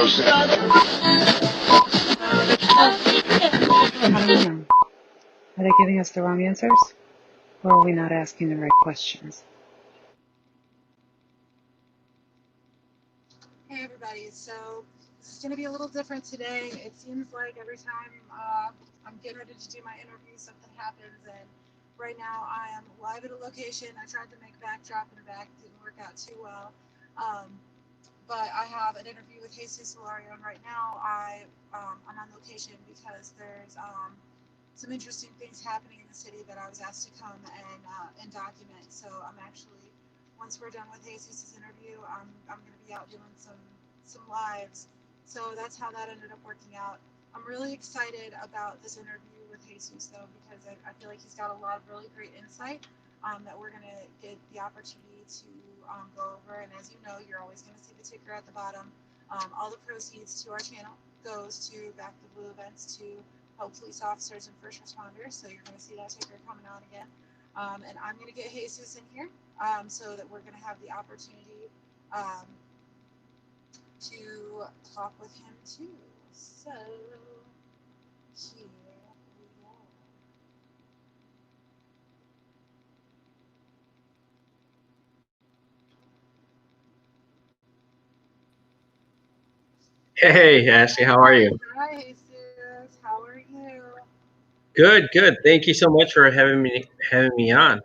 How do we know? Are they giving us the wrong answers? Or are we not asking the right questions? Hey everybody, so this is going to be a little different today. It seems like every time I'm getting ready to do my interview, something happens, and right now I am live at a location. I tried to make backdrop in the back, didn't work out too well. Um, but I have an interview with Jesus Solorio, and right now I'm on location because there's some interesting things happening in the city that I was asked to come and document. So I'm actually, once we're done with Jesus' interview, I'm going to be out doing some lives. So that's how that ended up working out. I'm really excited about this interview with Jesus though, because I feel like he's got a lot of really great insight that we're going to get the opportunity to go over. And as you know, you're always going to see the ticker at the bottom. All the proceeds to our channel goes to Back the Blue events to help police officers and first responders. So you're going to see that ticker coming on again. And I'm going to get Jesus in here so that we're going to have the opportunity to talk with him too. So here we go. Hey, Ashley, how are you? Hi, Jesus. How are you? Good, good. Thank you so much for having me on.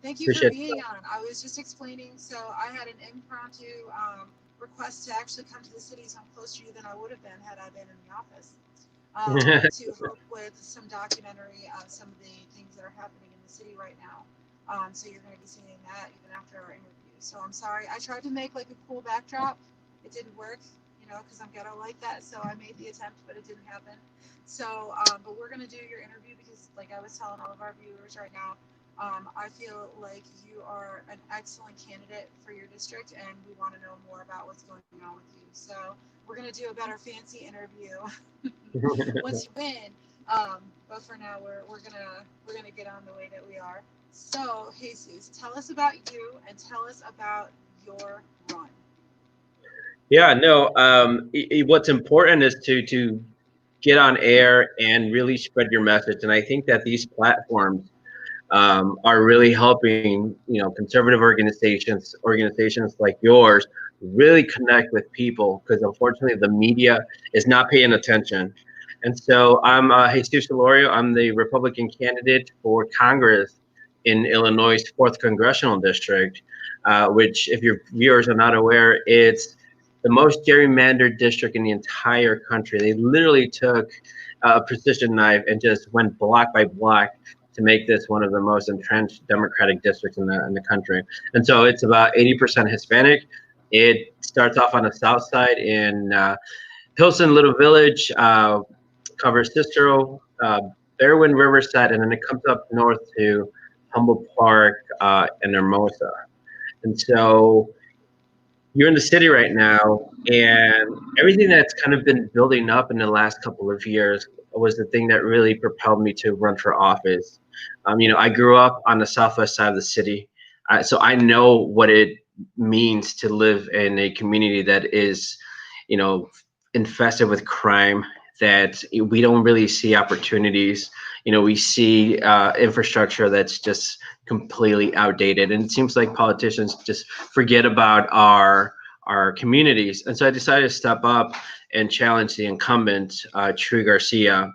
Thank you for Appreciate being on. I was just explaining. So I had an impromptu request to actually come to the city, so I'm closer to you than I would have been had I been in the office. it. To help with some documentary of some of the things that are happening in the city right now. So you're going to be seeing that even after our interview. So I'm sorry. I tried to make like a cool backdrop. It didn't work, because I'm ghetto like that. So I made the attempt, but it didn't happen. So, but we're going to do your interview because, like I was telling all of our viewers right now, I feel like you are an excellent candidate for your district, and we want to know more about what's going on with you. So we're going to do a better fancy interview once you win. But for now, we're gonna get on the way that we are. So, Jesus, tell us about you and tell us about your run. Yeah, no. What's important is to get on air and really spread your message. And I think that these platforms are really helping, conservative organizations like yours, really connect with people because unfortunately the media is not paying attention. And so I'm Jesus Solorio. I'm the Republican candidate for Congress in Illinois' 4th Congressional District, which, if your viewers are not aware, it's the most gerrymandered district in the entire country. They literally took a precision knife and just went block by block to make this one of the most entrenched Democratic districts in the country. And so it's about 80% Hispanic. It starts off on the south side in Pilsen Little Village, covers Cicero, Berwyn, Riverside, and then it comes up north to Humboldt Park and Hermosa. And so you're in the city right now, and everything that's kind of been building up in the last couple of years was the thing that really propelled me to run for office. I grew up on the southwest side of the city, so I know what it means to live in a community that is, infested with crime, that we don't really see opportunities. We see infrastructure that's just completely outdated, and it seems like politicians just forget about our communities. And so I decided to step up and challenge the incumbent, True Garcia,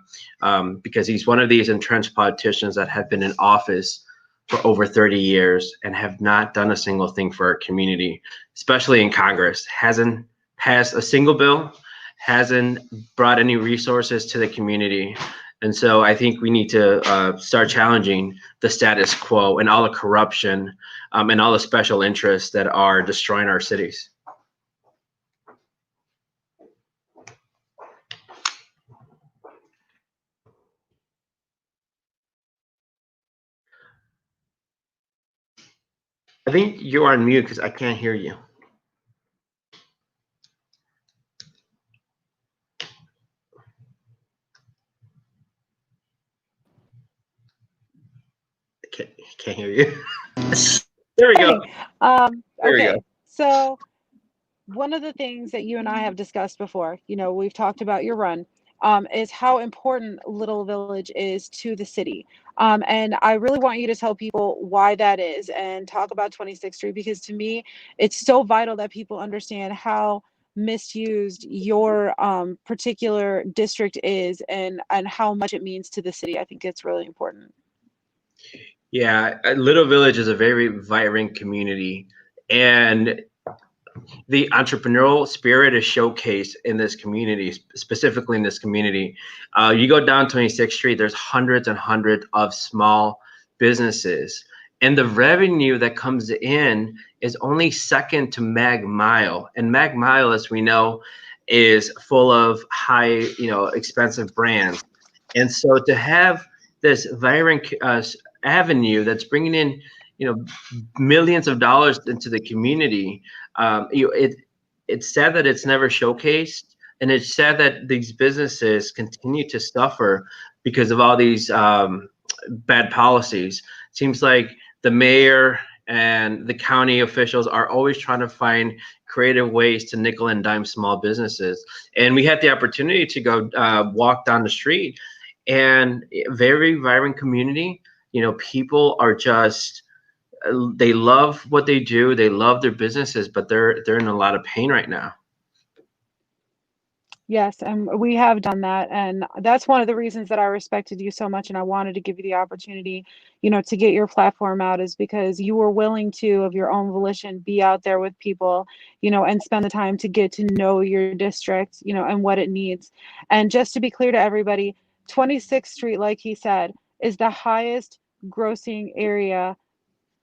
because he's one of these entrenched politicians that have been in office for over 30 years and have not done a single thing for our community, especially in Congress. Hasn't passed a single bill, hasn't brought any resources to the community. And so I think we need to start challenging the status quo and all the corruption and all the special interests that are destroying our cities. I think you're on mute because I can't hear you. Can't hear you. There we go. Hey, There we okay, go. so one of the things that you and I have discussed before, you know, we've talked about your run, is how important Little Village is to the city. And I really want you to tell people why that is and talk about 26th Street, because to me, it's so vital that people understand how misused your particular district is, and how much it means to the city. I think it's really important. Yeah, Little Village is a very vibrant community, and the entrepreneurial spirit is showcased in this community, specifically in this community. You go down 26th Street, there's hundreds and hundreds of small businesses. And the revenue that comes in is only second to Mag Mile. And Mag Mile, as we know, is full of high, expensive brands. And so to have this vibrant avenue that's bringing in, millions of dollars into the community, it's sad that it's never showcased, and it's sad that these businesses continue to suffer because of all these bad policies. It seems like the mayor and the county officials are always trying to find creative ways to nickel and dime small businesses. And we had the opportunity to go walk down the street, and very vibrant community. People are just, they love what they do, they love their businesses, but they're in a lot of pain right now. Yes, and we have done that, and that's one of the reasons that I respected you so much, and I wanted to give you the opportunity, you know, to get your platform out, is because you were willing to, of your own volition, be out there with people, you know, and spend the time to get to know your district, you know, and what it needs. And just to be clear to everybody, 26th Street, like he said, is the highest grossing area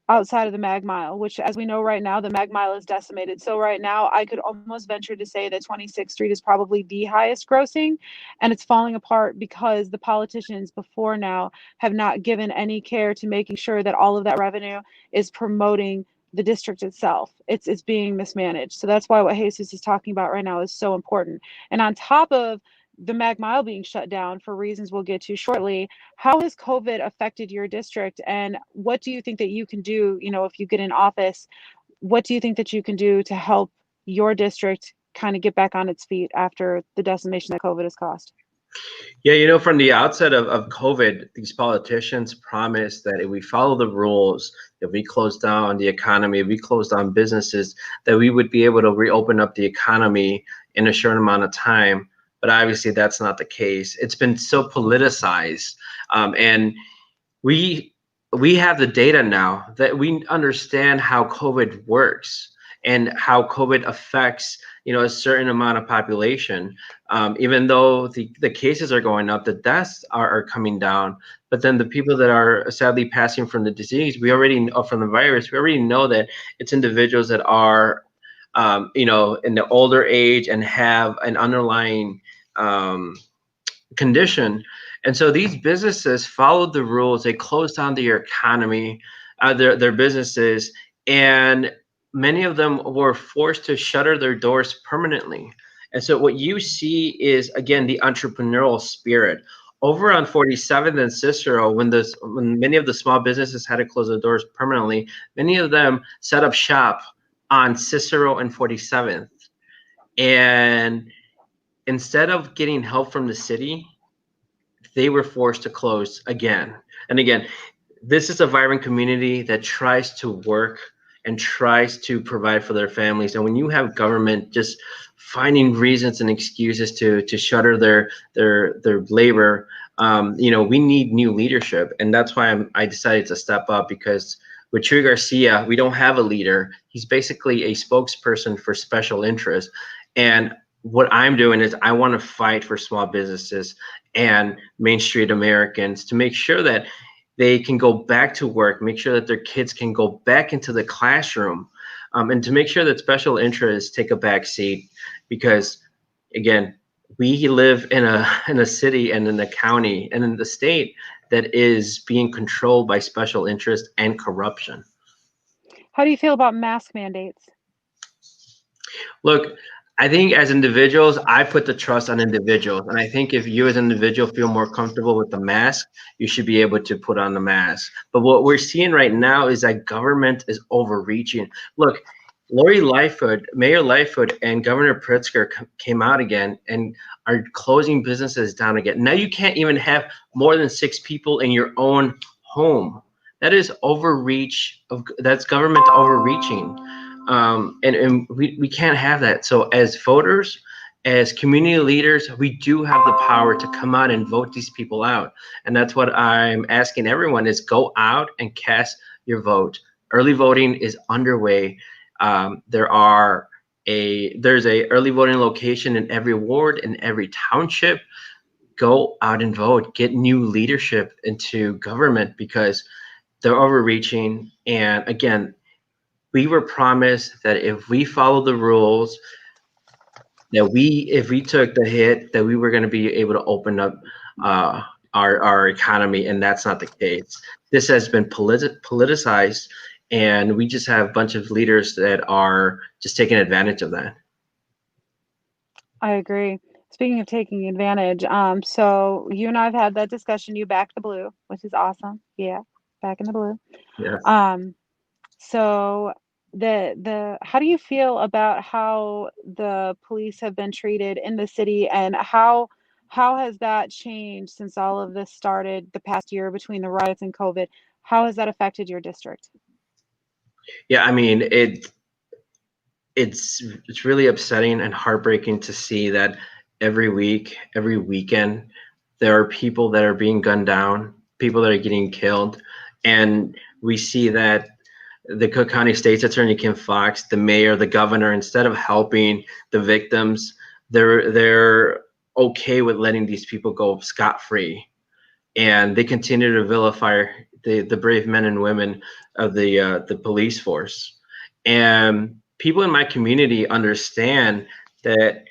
outside of the Mag Mile, which, as we know right now, the Mag Mile is decimated. So right now, I could almost venture to say that 26th Street is probably the highest grossing, and it's falling apart because the politicians before now have not given any care to making sure that all of that revenue is promoting the district itself. It's being mismanaged. So that's why what Jesus is talking about right now is so important. And on top of the Mag Mile being shut down for reasons we'll get to shortly, how has COVID affected your district, and what do you think that you can do, you know, if you get in office, what do you think that you can do to help your district kind of get back on its feet after the decimation that COVID has caused? Yeah, from the outset of COVID, these politicians promised that if we follow the rules, if we close down the economy, if we close down businesses, that we would be able to reopen up the economy in a short amount of time. But obviously, that's not the case. It's been so politicized, and we we have the data now that we understand how COVID works and how COVID affects, a certain amount of population. Even though the cases are going up, the deaths are coming down. But then the people that are sadly passing from the disease, we already know from the virus, we already know that it's individuals that are, in the older age and have an underlying condition. And so these businesses followed the rules. They closed down their economy, their businesses, and many of them were forced to shutter their doors permanently. And so what you see is, again, the entrepreneurial spirit. Over on 47th and Cicero, when many of the small businesses had to close their doors permanently, many of them set up shop on Cicero and 47th. And instead of getting help from the city, they were forced to close again and again. This is a vibrant community that tries to work and tries to provide for their families. And when you have government just finding reasons and excuses to shutter their labor, we need new leadership. And that's why I decided to step up, because with Chuy Garcia, we don't have a leader. He's basically a spokesperson for special interests. And what I'm doing is I want to fight for small businesses and Main Street Americans to make sure that they can go back to work, make sure that their kids can go back into the classroom, and to make sure that special interests take a back seat. Because, again, we live in a city and in a county and in the state that is being controlled by special interest and corruption. How do you feel about mask mandates? Look, I think as individuals, I put the trust on individuals. And I think if you as an individual feel more comfortable with the mask, you should be able to put on the mask. But what we're seeing right now is that government is overreaching. Look, Lori Lightfoot, Mayor Lightfoot, and Governor Pritzker came out again and are closing businesses down again. Now you can't even have more than 6 people in your own home. That is overreach of that's government overreaching, and we can't have that. So as voters, as community leaders, we do have the power to come out and vote these people out, and that's what I'm asking everyone: is go out and cast your vote. Early voting is underway. There's a early voting location in every ward, in every township. Go out and vote. Get new leadership into government because they're overreaching. And again, we were promised that if we follow the rules, that if we took the hit, that we were going to be able to open up uh, our economy, and that's not the case. This has been politicized, and we just have a bunch of leaders that are just taking advantage of that. I agree. Speaking of taking advantage, so you and I have had that discussion. You back the blue, which is awesome. Yeah, back in the blue. Yes. Um, so the how do you feel about how the police have been treated in the city, and how has that changed since all of this started the past year between the riots and COVID? How has that affected your district? Yeah, I mean it's really upsetting and heartbreaking to see that every week, every weekend, there are people that are being gunned down, people that are getting killed, and we see that the Cook County State's Attorney Kim Fox, the mayor, the governor, instead of helping the victims, they're okay with letting these people go scot free, and they continue to vilify the brave men and women of the police force. And people in my community understand that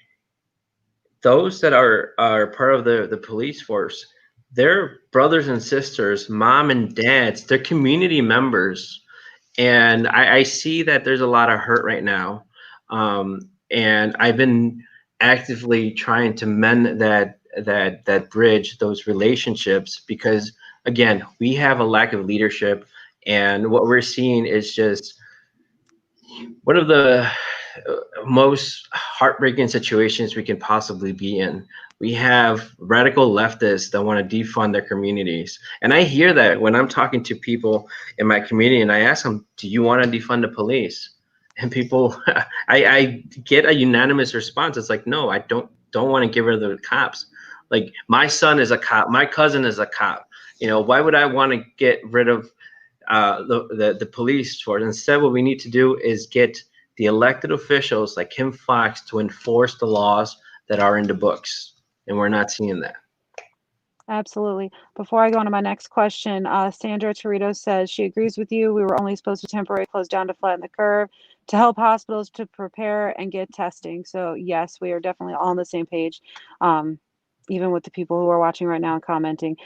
those that are part of the police force, they're brothers and sisters, mom and dads, they're community members. And I see that there's a lot of hurt right now. And I've been actively trying to mend that bridge, those relationships, because again, we have a lack of leadership, and what we're seeing is just one of the most heartbreaking situations we can possibly be in. We have radical leftists that want to defund their communities. And I hear that when I'm talking to people in my community and I ask them, do you want to defund the police? And people, I get a unanimous response. It's like, no, I don't want to get rid of the cops. Like my son is a cop, my cousin is a cop. Why would I want to get rid of the police force? Instead, what we need to do is get the elected officials like Kim Fox to enforce the laws that are in the books, and we're not seeing that. Absolutely. Before I go on to my next question, Sandra Torito says she agrees with you. We were only supposed to temporarily close down to flatten the curve, to help hospitals to prepare and get testing. So yes, we are definitely all on the same page, um, even with the people who are watching right now and commenting.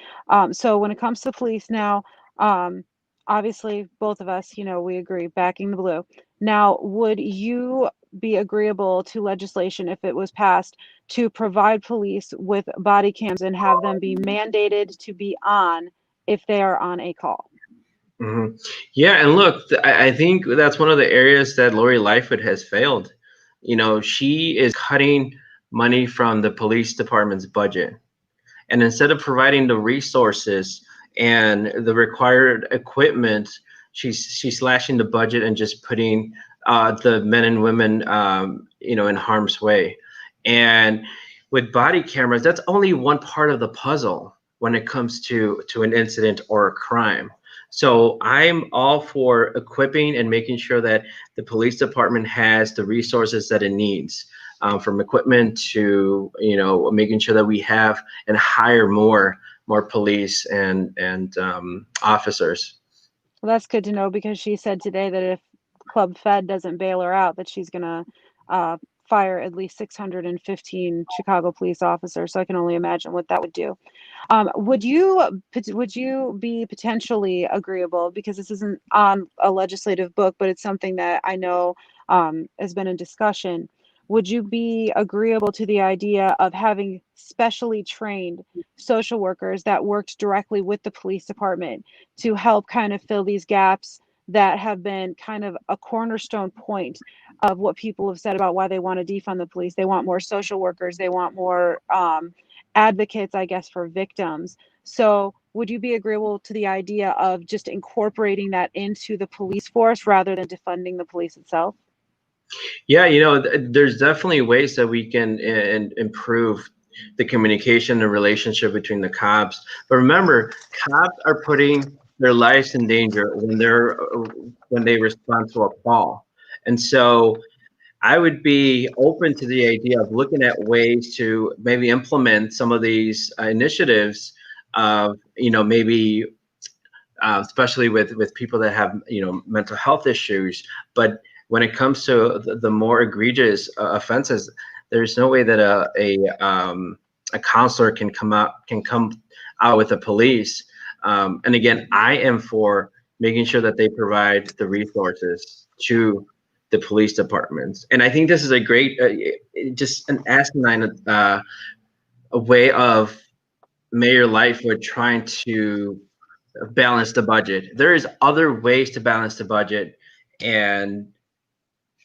So when it comes to police now, um, obviously both of us, we agree, backing the blue. Now, would you be agreeable to legislation if it was passed to provide police with body cams and have them be mandated to be on if they are on a call? hmm Yeah, and look, I think that's one of the areas that Lori Lightfoot has failed. She is cutting money from the police department's budget. And instead of providing the resources and the required equipment, she's slashing the budget and just putting the men and women, in harm's way. And with body cameras, that's only one part of the puzzle when it comes to an incident or a crime. So I'm all for equipping and making sure that the police department has the resources that it needs, from equipment to making sure that we have and hire more police and officers. Well, that's good to know because she said today that if Club Fed doesn't bail her out, that she's going to uh, fire at least 615 Chicago police officers. So I can only imagine what that would do. Would you be potentially agreeable, because this isn't on a legislative book, but it's something that I know has been in discussion. Would you be agreeable to the idea of having specially trained social workers that worked directly with the police department to help kind of fill these gaps that have been kind of a cornerstone point of what people have said about why they want to defund the police. They want more social workers, they want more advocates, I guess, for victims. So, would you be agreeable to the idea of just incorporating that into the police force rather than defunding the police itself? Yeah, there's definitely ways that we can improve the communication and relationship between the cops. But remember, cops are putting their lives in danger when they respond to a call. And so I would be open to the idea of looking at ways to maybe implement some of these initiatives of, maybe especially with people that have mental health issues. But when it comes to the more egregious offenses, there's no way that a counselor can come out with the police. And again, I am for making sure that they provide the resources to the police departments. And I think this is a great, just an asinine a way of Mayor Lightfoot trying to balance the budget. There is other ways to balance the budget, and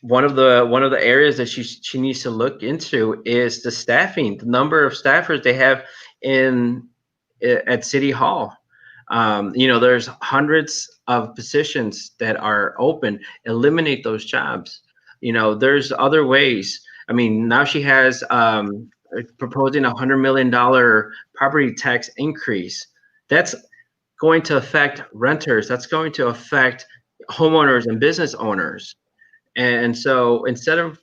one of the areas that she needs to look into is the staffing, the number of staffers they have in at City Hall. There's hundreds of positions that are open. Eliminate those jobs. There's other ways. I mean, now she has proposing $100 million property tax increase. That's going to affect renters. That's going to affect homeowners and business owners. And so instead of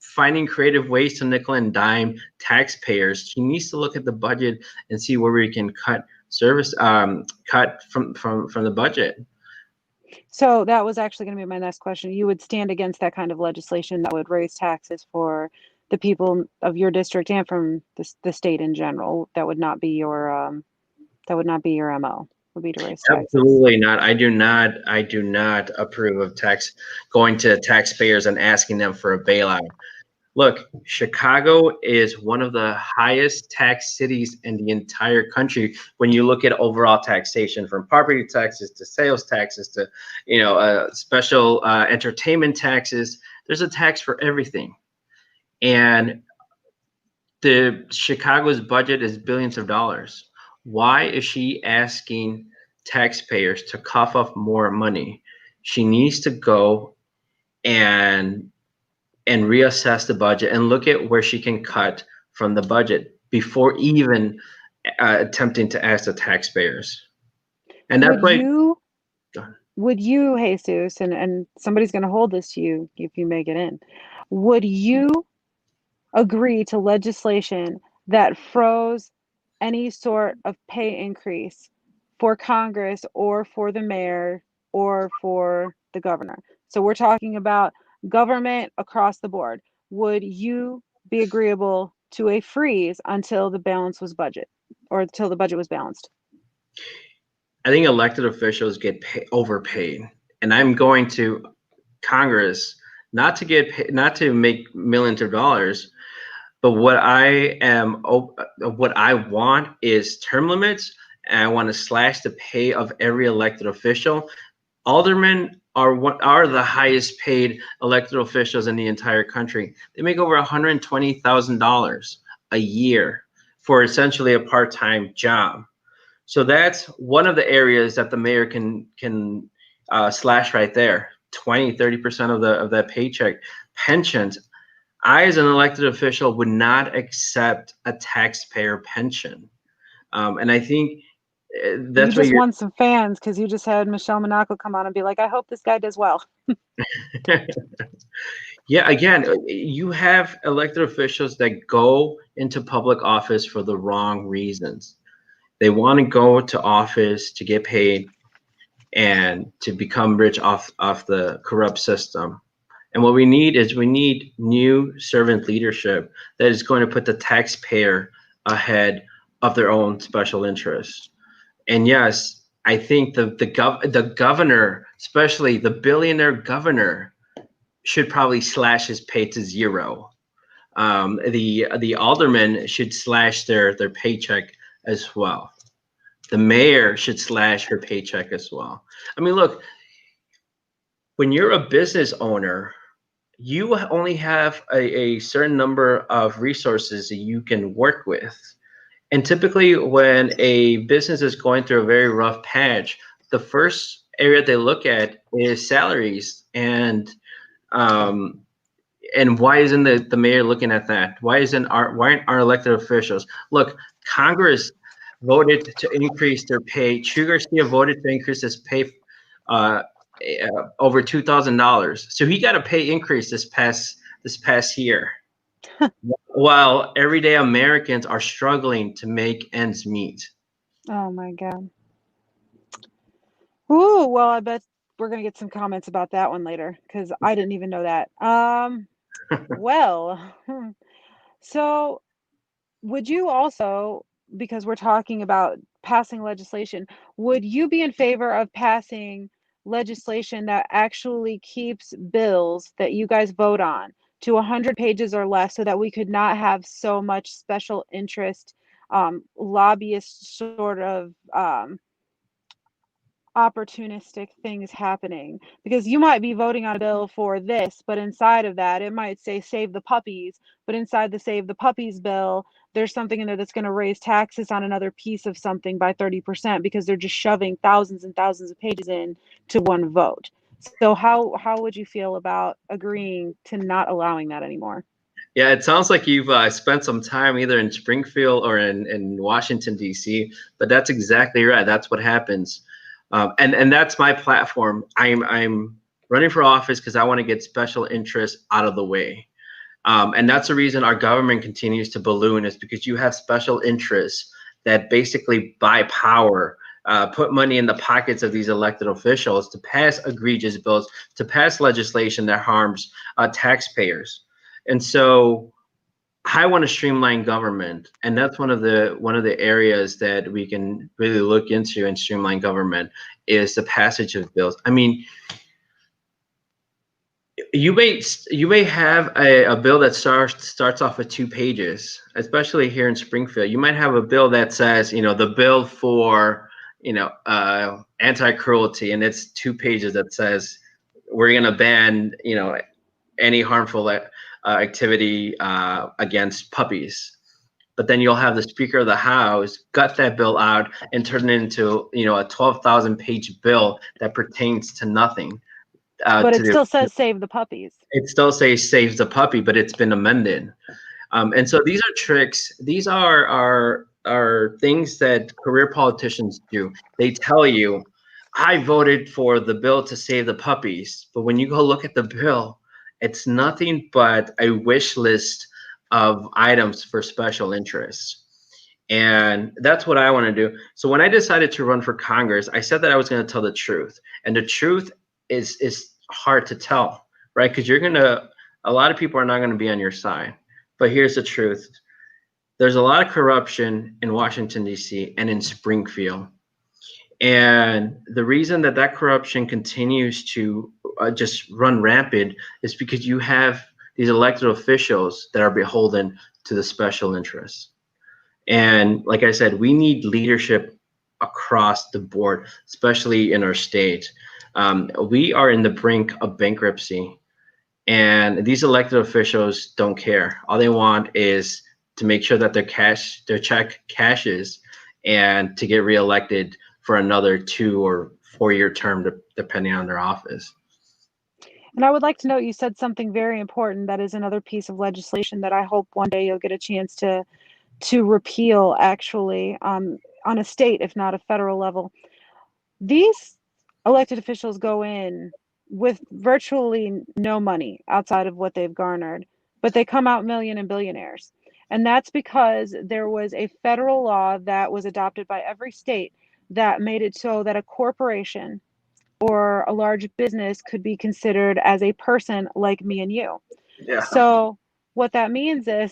finding creative ways to nickel and dime taxpayers, she needs to look at the budget and see where we can cut from the budget. So that was actually going to be my next question. You would stand against that kind of legislation that would raise taxes for the people of your district and from the state in general. That would not be your MO. Would be to raise taxes. Absolutely not. I do not approve of tax going to taxpayers and asking them for a bailout. Look, Chicago is one of the highest tax cities in the entire country when you look at overall taxation, from property taxes to sales taxes to, special entertainment taxes. There's a tax for everything, and the Chicago's budget is billions of dollars. Why is she asking taxpayers to cough up more money? She needs to go and reassess the budget and look at where she can cut from the budget before even attempting to ask the taxpayers. And that's Would why. you would you, Jesus, and somebody's going to hold this to you if you make it in. Would you agree to legislation that froze any sort of pay increase for Congress or for the mayor or for the governor? So we're talking about government across the board. Would you be agreeable to a freeze until the balance was budget or until the budget was balanced? I think elected officials get overpaid, and I'm going to Congress not to make millions of dollars, but what I want is term limits, and I want to slash the pay of every elected official. Aldermen are the highest paid elected officials in the entire country. They make over $120,000 a year for essentially a part-time job. So that's one of the areas that the mayor can slash right there. 20-30% of that paycheck. Pensions. I, as an elected official, would not accept a taxpayer pension. And I think You that's what just you're. won some fans because you just had Michelle Monaco come on and be like, I hope this guy does well. Yeah, again, you have elected officials that go into public office for the wrong reasons. They want to go to office to get paid and to become rich off the corrupt system. And what we need new servant leadership that is going to put the taxpayer ahead of their own special interests. And yes, I think the governor, especially the billionaire governor, should probably slash his pay to zero. The aldermen should slash their paycheck as well. The mayor should slash her paycheck as well. I mean, look, when you're a business owner, you only have a certain number of resources that you can work with. And typically, when a business is going through a very rough patch, the first area they look at is salaries. Um, and why isn't the mayor looking at that? Why aren't our elected officials? Look, Congress voted to increase their pay. Chu Garcia voted to increase his pay uh, over $2,000. So he got a pay increase this past year, while everyday Americans are struggling to make ends meet. Oh my God. Ooh, well, I bet we're gonna get some comments about that one later because I didn't even know that. Well, so would you also, because we're talking about passing legislation, would you be in favor of passing legislation that actually keeps bills that you guys vote on to 100 pages or less so that we could not have so much special interest, lobbyist sort of opportunistic things happening? Because you might be voting on a bill for this, but inside of that, it might say save the puppies, but inside the save the puppies bill, there's something in there that's going to raise taxes on another piece of something by 30% because they're just shoving thousands and thousands of pages in to one vote. So how would you feel about agreeing to not allowing that anymore? Yeah, it sounds like you've spent some time either in Springfield or in Washington, D.C., but that's exactly right. That's what happens. And that's my platform. I'm running for office because I want to get special interests out of the way. And that's the reason our government continues to balloon, is because you have special interests that basically buy power, put money in the pockets of these elected officials to pass egregious bills, to pass legislation that harms taxpayers. And so I want to streamline government, and that's one of the areas that we can really look into and streamline government is the passage of bills. I mean, you may have a bill that starts off with 2 pages, especially here in Springfield. You might have a bill that says, the bill for, anti-cruelty, and it's 2 pages that says we're going to ban, any harmful activity against puppies. But then you'll have the Speaker of the House gut that bill out and turn it into, a 12,000-page bill that pertains to nothing. But To it the still says save the puppies. It still says save the puppy, but it's been amended. And so these are tricks. These are things that career politicians do. They tell you, I voted for the bill to save the puppies, but when you go look at the bill, it's nothing but a wish list of items for special interests. And that's what I want to do. So when I decided to run for Congress, I said that I was going to tell the truth. And the truth is hard to tell, right? Because a lot of people are not going to be on your side. But here's the truth. There's a lot of corruption in Washington, D.C. and in Springfield. And the reason that corruption continues to just run rampant is because you have these elected officials that are beholden to the special interests. And like I said, we need leadership across the board, especially in our state. We are in the brink of bankruptcy, and these elected officials don't care. All they want is to make sure that their check cashes, and to get reelected for another 2 or 4 year term, depending on their office. And I would like to note you said something very important that is another piece of legislation that I hope one day you'll get a chance to repeal actually, on a state, if not a federal level. These elected officials go in with virtually no money outside of what they've garnered, but they come out million and billionaires. And that's because there was a federal law that was adopted by every state that made it so that a corporation or a large business could be considered as a person like me and you. Yeah. So what that means is,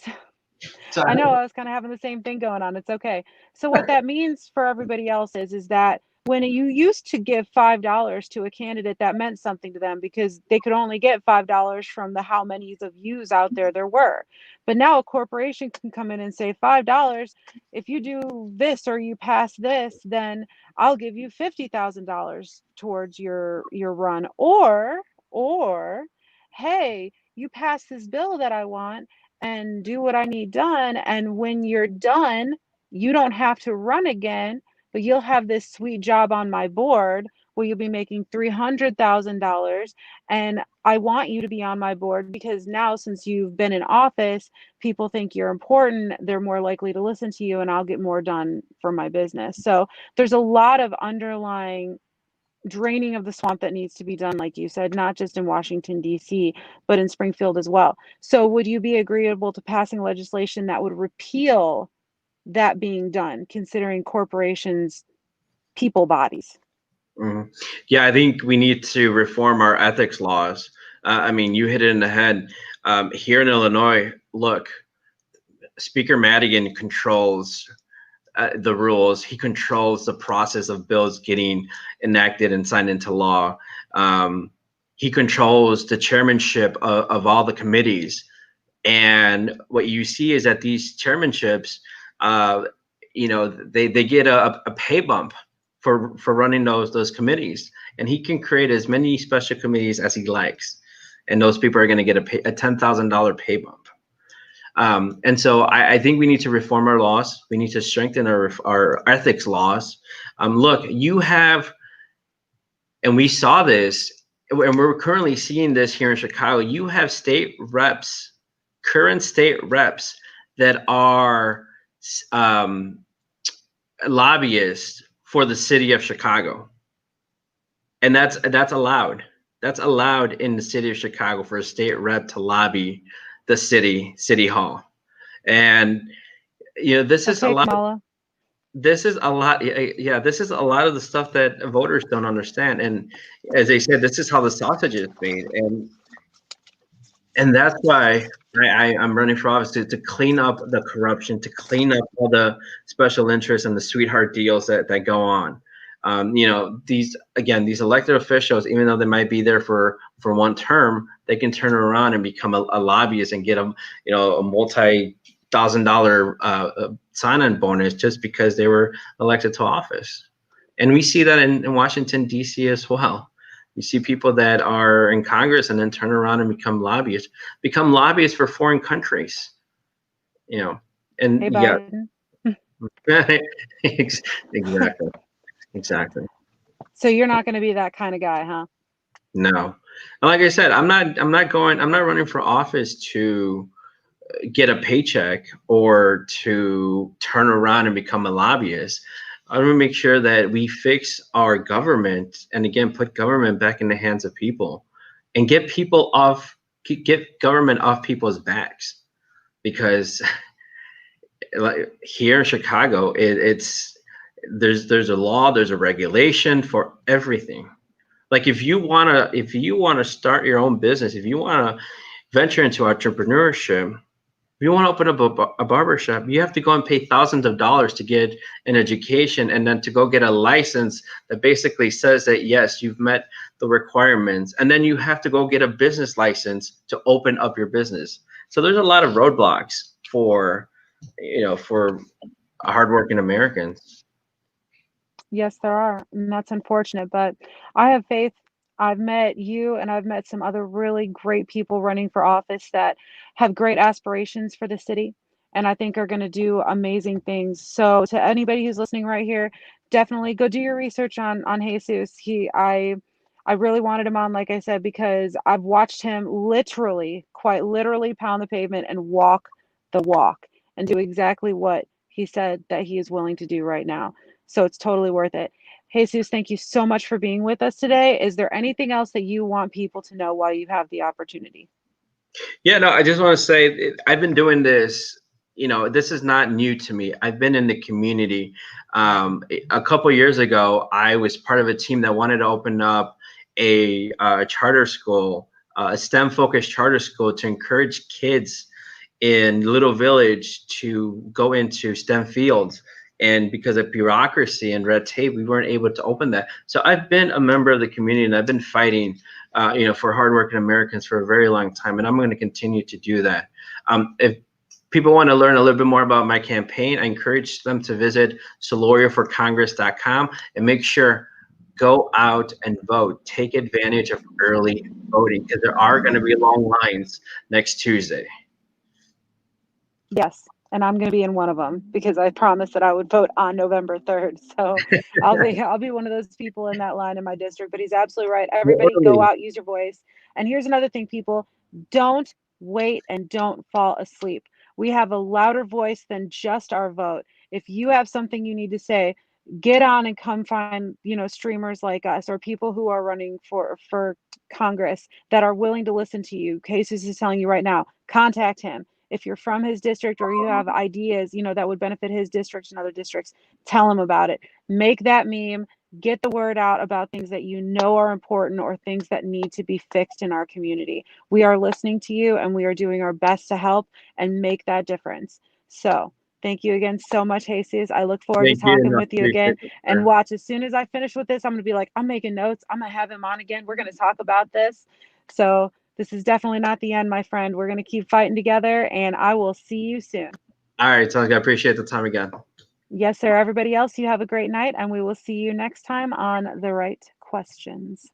I know Sorry. I was kind of having the same thing going on. It's okay. So what that means for everybody else is that when you used to give $5 to a candidate, that meant something to them because they could only get $5 from the how many's of yous out there were. But now a corporation can come in and say $5. If you do this or you pass this, then I'll give you $50,000 towards your run. Or or hey, you pass this bill that I want and do what I need done. And when you're done, you don't have to run again, but you'll have this sweet job on my board where you'll be making $300,000. And I want you to be on my board because now, since you've been in office, people think you're important. They're more likely to listen to you, and I'll get more done for my business. So there's a lot of underlying draining of the swamp that needs to be done, like you said, not just in Washington, D.C., but in Springfield as well. So, would you be agreeable to passing legislation that would repeal that being done, considering corporations, people bodies? Mhm. Yeah, I think we need to reform our ethics laws. I mean, you hit it in the head. Here in Illinois, look, Speaker Madigan controls the rules. He controls the process of bills getting enacted and signed into law. He controls the chairmanship of all the committees. And what you see is that these chairmanships, uh, they get a pay bump for running those committees, and he can create as many special committees as he likes, and those people are going to get a $10,000 pay bump. And so I think we need to reform our laws. We need to strengthen our ethics laws. Look, you have, and we saw this, and we're currently seeing this here in Chicago. You have state reps, current state reps that are um, lobbyists for the city of Chicago, and that's allowed. That's allowed in the city of Chicago for a state rep to lobby the city hall. And this is a Okay, lot. Kamala. This is a lot. Yeah, this is a lot of the stuff that voters don't understand. And as they said, this is how the sausage is made. And that's why I'm running for office to clean up the corruption, to clean up all the special interests and the sweetheart deals that go on. These elected officials, even though they might be there for one term, they can turn around and become a lobbyist and get a multi-thousand-dollar sign-on bonus just because they were elected to office. And we see that in Washington, D.C. as well. You see people that are in Congress and then turn around and become lobbyists for foreign countries. And Hey, yeah, Biden. exactly, exactly. So you're not going to be that kind of guy, huh? No, like I said, I'm not running for office to get a paycheck or to turn around and become a lobbyist. I want to make sure that we fix our government and again put government back in the hands of people and get government off people's backs, because like here in Chicago, it's there's a law, there's a regulation for everything. Like if you wanna start your own business, if you wanna venture into entrepreneurship, if you want to open up a barber shop, you have to go and pay thousands of dollars to get an education and then to go get a license that basically says that, yes, you've met the requirements. And then you have to go get a business license to open up your business. So there's a lot of roadblocks for hardworking Americans. Yes, there are, and that's unfortunate, but I have faith. I've met you and I've met some other really great people running for office that have great aspirations for the city and I think are going to do amazing things. So to anybody who's listening right here, definitely go do your research on Jesus. I really wanted him on, like I said, because I've watched him literally, quite literally pound the pavement and walk the walk and do exactly what he said that he is willing to do right now. So it's totally worth it. Jesus, thank you so much for being with us today. Is there anything else that you want people to know while you have the opportunity? Yeah, no, I just want to say I've been doing this. This is not new to me. I've been in the community. A couple years ago, I was part of a team that wanted to open up a charter school, a STEM-focused charter school to encourage kids in Little Village to go into STEM fields. And because of bureaucracy and red tape, we weren't able to open that. So I've been a member of the community, and I've been fighting for hardworking Americans for a very long time, and I'm going to continue to do that. If people want to learn a little bit more about my campaign, I encourage them to visit solorioforcongress.com and make sure go out and vote. Take advantage of early voting because there are going to be long lines next Tuesday. Yes, and I'm going to be in one of them because I promised that I would vote on November 3rd. So I'll be one of those people in that line in my district. But he's absolutely right. Go Everybody, go early. out, use your voice. And here's another thing, people: don't wait and don't fall asleep. We have a louder voice than just our vote. If you have something you need to say, get on and come find streamers like us or people who are running for Congress that are willing to listen to you. Jesus is telling you right now, contact him. If you're from his district or you have ideas, that would benefit his district and other districts, tell him about it. Make that meme, get the word out about things that you know are important or things that need to be fixed in our community. We are listening to you and we are doing our best to help and make that difference. So, thank you again so much, Jesus. I look forward to Thank you, and talking I with you again. appreciate it, And sir. watch, as soon as I finish with this, I'm going to be like, I'm making notes. I'm going to have him on again. We're going to talk about this. So, this is definitely not the end, my friend. We're going to keep fighting together, and I will see you soon. All right, sounds good. I appreciate the time again. Yes, sir. Everybody else, you have a great night, and we will see you next time on The Right Questions.